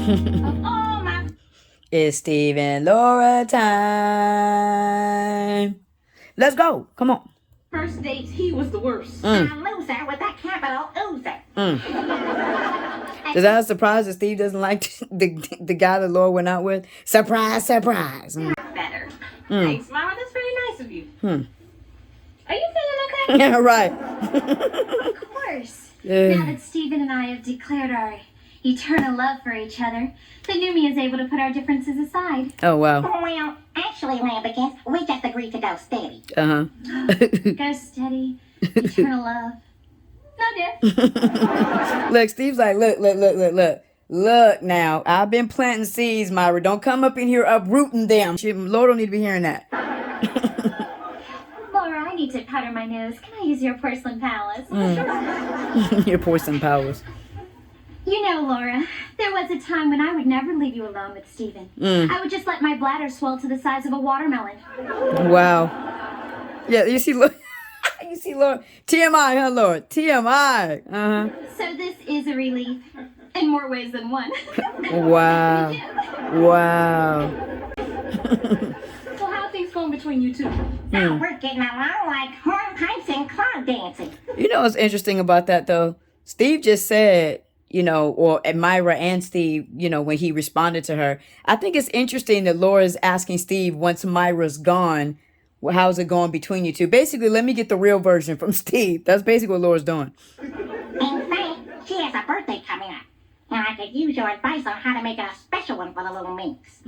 Of all my It's Steve and Laura time. Let's go. Come on. first dates, he was the worst. A loser with a capital Oozer. Is that a surprise that Steve doesn't like the guy that Laura went out with? Surprise, surprise. Better. Thanks, Myra. That's very nice of you. Are you feeling okay? Yeah, right. Of course. Now that Stephen and I have declared our eternal love for each other, the new me is able to put our differences aside. Oh, wow. Well, actually, Lambikins, we just agreed to go steady. Uh-huh. Go steady, eternal love. No diff. Look, Steve's like, look now. I've been planting seeds, Myra. Don't come up in here uprooting them. Lord don't need to be hearing that. Laura, I need to powder my nose. Can I use your porcelain palace? Your porcelain powers. You know, Laura, there was a time when I would never leave you alone with Stephen. I would just let my bladder swell to the size of a watermelon. Wow. Yeah, you see, Lord. You see, Lord. TMI, huh, Lord? TMI. Uh-huh. So this is a relief. In more ways than one. Wow. Wow. So how are things going between you two? Oh, we're getting along like hornpipes and cloud dancing. You know what's interesting about that, though? Steve just said, or Myra and Steve, when he responded to her. I think it's interesting that Laura's asking Steve, once Myra's gone, well, how's it going between you two? Basically, let me get the real version from Steve. That's basically what Laura's doing. In fact, she has a birthday coming up. And I could use your advice on how to make it a special one for the little minx.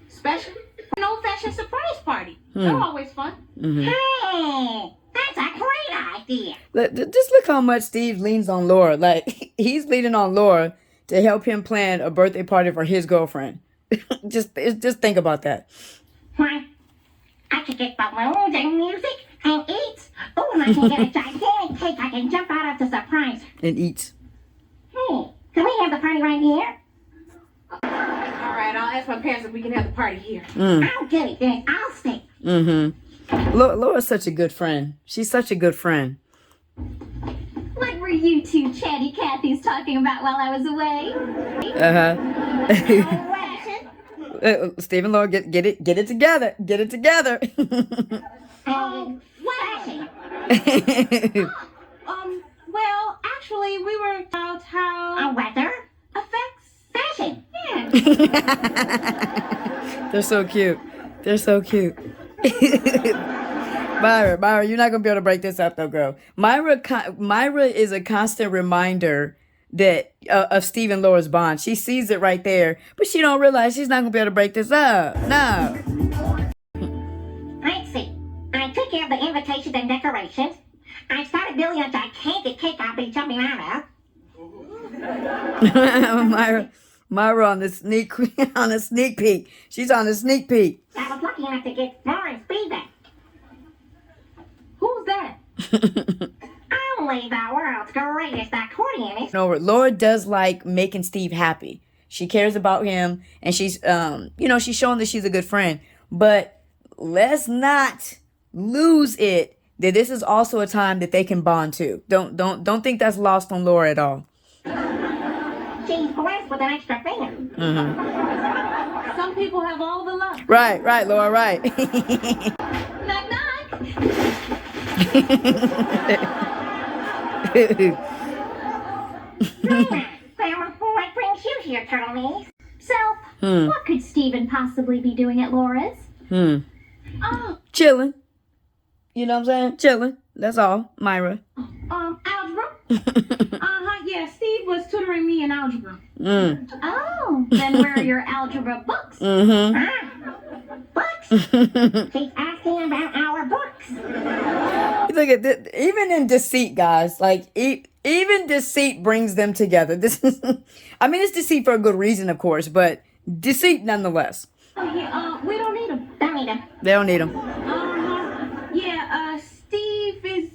Special? An old-fashioned surprise party. They're always fun. Hey, that's a great idea. Just look how much Steve leans on Laura. Like, he's leaning on Laura to help him plan a birthday party for his girlfriend. just think about that. Why? I could get balloons and music and eats. Oh, and I can get a gigantic cake I can jump out of to surprise her. And eats. Hey, can we have the party right here? All right, I'll ask my parents if we can have the party here. I'll get it, then I'll stay. Laura's such a good friend. She's such a good friend. What were you two chatty Cathys talking about while I was away? Stephen, Laura, get it together. Get it together. Fashion. Well, actually, we were about how Weather? affects Fashion. They're so cute. They're so cute. Myra, you're not gonna be able to break this up, though, girl. Myra is a constant reminder that of Steve and Laura's bond. She sees it right there, but she don't realize she's not gonna be able to break this up. No. Let's see. I took care of the invitations and decorations. I started building a gigantic cake I'll be jumping out of. Myra on the sneak peek. She's on the sneak peek. I was lucky enough to get Florence feedback. who's that? Only the world's greatest accordionist. No, Laura does like making Steve happy. She cares about him, and she's she's showing that she's a good friend. But let's not lose it that this is also a time that they can bond too. Don't think that's lost on Laura at all. She's blessed with an extra finger. Some people have all the luck. Right, Laura, right. Knock, knock. Well, what brings you here, Turtle Knees? So, what could Stephen possibly be doing at Laura's? Oh, Chilling. You know what I'm saying? Chilling. That's all, Myra. algebra? Yeah, Steve was tutoring me in algebra. Oh, then where are your algebra books? Books? She's asking about our books. Look at this. Even in deceit, guys. Like, even deceit brings them together. This is, it's deceit for a good reason, of course, but deceit nonetheless. Oh, yeah, we don't need him. Don't need them. They don't need them. Steve is,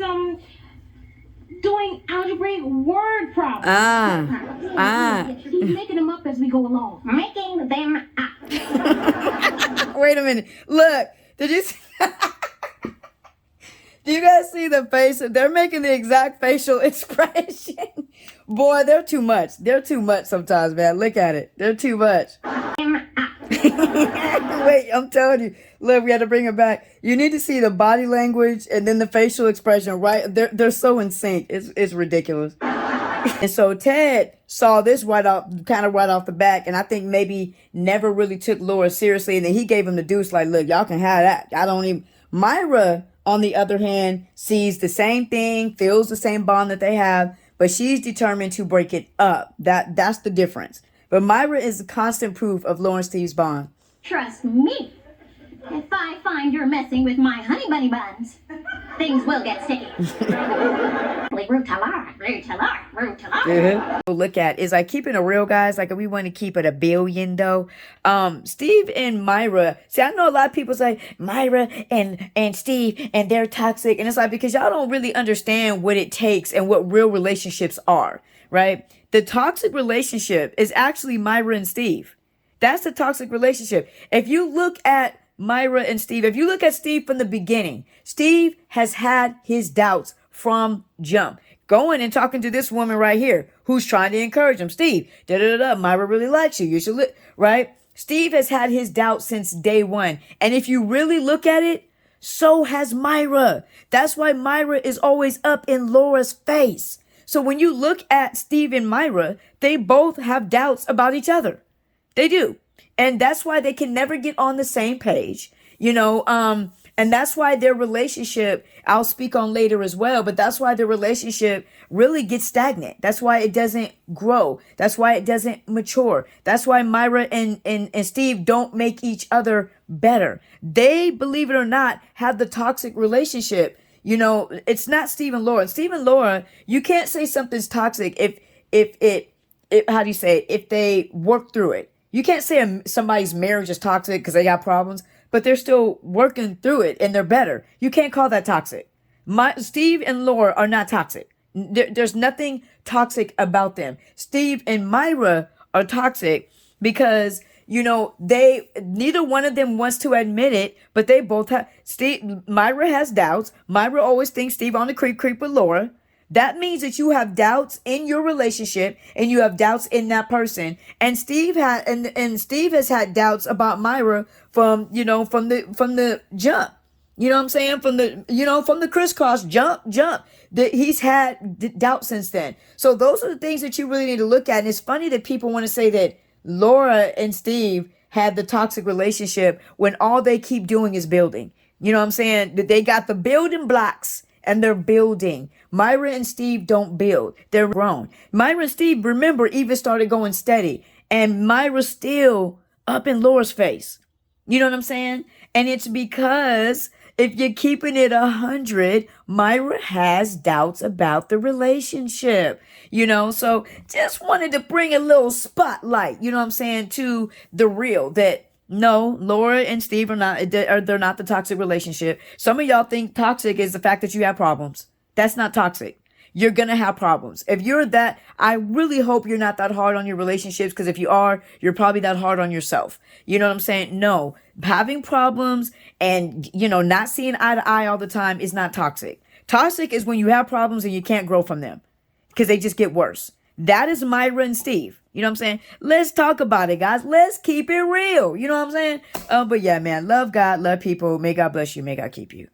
doing algebraic word problems. He's making them up as we go along. Making them up. Wait a minute. Look, did you see? Do you guys see the face? They're making the exact facial expression. Boy, they're too much. They're too much sometimes, man. Look at it. They're too much. Wait, I'm telling you. Look, we had to bring it back. You need to see the body language and then the facial expression, right? They're so in sync. It's ridiculous. And so Ted saw this right off the back, and I think maybe never really took Laura seriously. And then he gave him the deuce, like, look, y'all can have that. I don't even. Myra, on the other hand, sees the same thing, feels the same bond that they have, but she's determined to break it up. That's the difference. But Myra is the constant proof of Laura and Steve's bond. Trust me. If I find you're messing with my honey bunny buns, things will get sticky. Look at is like keeping it real, guys. Like we want to keep it a billion though. Steve and Myra. See, I know a lot of people say Myra and Steve and they're toxic, and it's like because y'all don't really understand what it takes and what real relationships are, right? The toxic relationship is actually Myra and Steve. That's the toxic relationship. If you look at Myra and Steve, if you look at Steve from the beginning, Steve has had his doubts from jump. Going and talking to this woman right here who's trying to encourage him. Steve, Myra really likes you. You should look, right? Steve has had his doubts since day one. And if you really look at it, so has Myra. That's why Myra is always up in Laura's face. So when you look at Steve and Myra, they both have doubts about each other. They do. And that's why they can never get on the same page, and that's why their relationship, I'll speak on later as well, but that's why their relationship really gets stagnant. That's why it doesn't grow. That's why it doesn't mature. That's why Myra and Steve don't make each other better. They, believe it or not, have the toxic relationship. It's not Steve and Laura. Steve and Laura, you can't say something's toxic if they work through it. You can't say somebody's marriage is toxic because they got problems, but they're still working through it and they're better. You can't call that toxic. Steve and Laura are not toxic. There's nothing toxic about them. Steve and Myra are toxic because, neither one of them wants to admit it, but they both have. Myra has doubts. Myra always thinks Steve on the creep with Laura. That means that you have doubts in your relationship and you have doubts in that person. And Steve has had doubts about Myra from the jump. You know what I'm saying? From the crisscross jump. He's had doubt since then. So those are the things that you really need to look at. And it's funny that people want to say that Laura and Steve had the toxic relationship when all they keep doing is building. You know what I'm saying? That they got the building blocks and they're building. Myra and Steve don't build. They're grown. Myra and Steve, remember, even started going steady. And Myra's still up in Laura's face. You know what I'm saying? And it's because if you're keeping it 100, Myra has doubts about the relationship. So just wanted to bring a little spotlight, you know what I'm saying, to the real that no, Laura and Steve they're not the toxic relationship. Some of y'all think toxic is the fact that you have problems. That's not toxic. You're going to have problems. If you're that, I really hope you're not that hard on your relationships, because if you are, you're probably that hard on yourself. You know what I'm saying? No, having problems and, not seeing eye to eye all the time is not toxic. Toxic is when you have problems and you can't grow from them because they just get worse. That is Myra and Steve. You know what I'm saying? Let's talk about it, guys. Let's keep it real. You know what I'm saying? But yeah, man, love God, love people. May God bless you. May God keep you.